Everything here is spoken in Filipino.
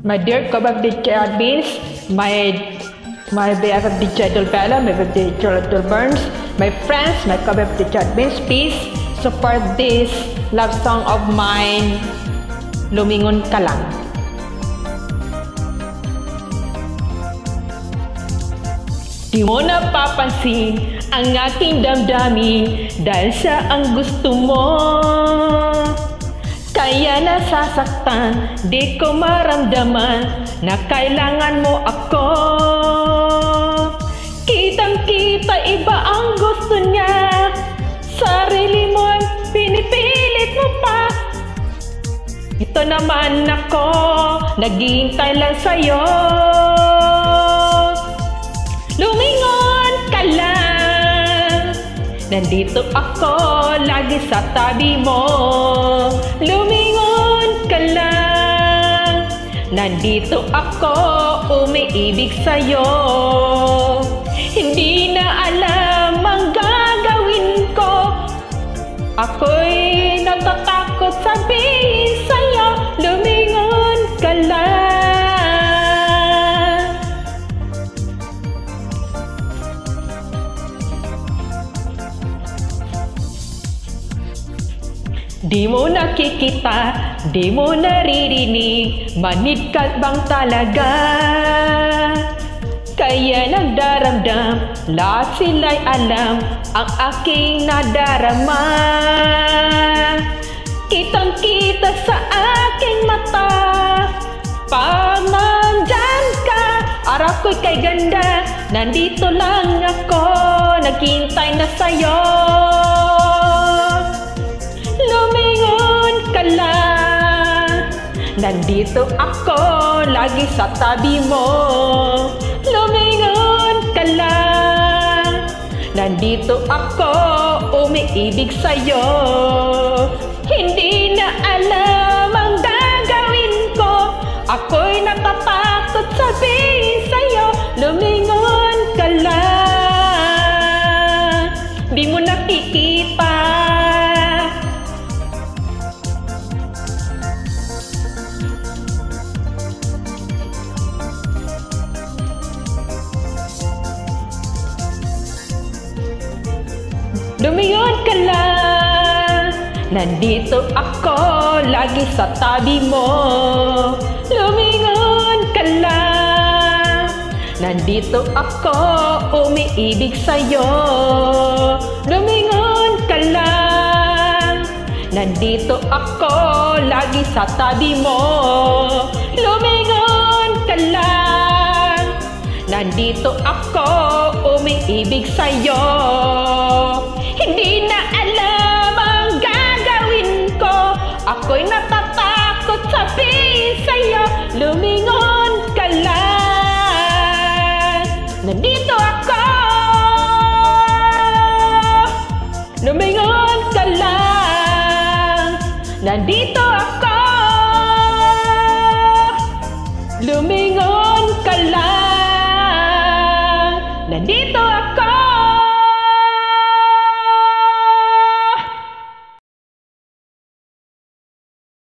My dear Kabab teacher admins, my beloved teacher Idol Bella, my beloved teacher Idol Burns, my friends, my Kabab teacher admins, please support this love song of mine, Lumingon Ka Lang. Di mo napapansin ang aking damdamin dahil sa ang gusto mo. Kaya nasasaktan, di ko maramdaman na kailangan mo ako. Kitang-kita iba ang gusto niya, sarili mo ang pinipilit mo pa. Ito naman ako, naghihintay lang sa'yo. Lumingon ka lang, nandito ako lagi sa tabi mo. Lumingon ka lang, nandito ako umiibig sa'yo. Hindi na alam ang gagawin ko, ako'y natatakot sabihin sa'yo. Lumingon ka lang. Di mo nakikita, di mo naririnig, manid ka bang talaga? Kaya nagdaramdam, lahat sila'y alam ang aking nadarama. Kitang-kita sa aking mata, pag nandyan ka, araw ko'y kay ganda. Nandito lang ako, naghihintay na sa'yo. Lumingon ka lang, nandito ako lagi sa tabi mo. Lumingon ka lang, nandito ako umiibig sa'yo. Hindi na alam ang gagawin ko, ako'y natatakot sabihin sa'yo. Lumingon ka lang, di mo nakikita. Lumingon ka lang, nandito ako lagi sa tabi mo. Lumingon ka lang, nandito ako umiibig sa'yo. Lumingon ka lang, nandito ako lagi sa tabi mo. Lumingon ka lang, nandito ako umiibig sa'yo. Hindi na alam ang gagawin ko, ako'y natatakot sabihin sa'yo. Lumingon ka lang, nandito ako. Lumingon ka lang, nandito ako. Lumingon ka lang, nandito ako.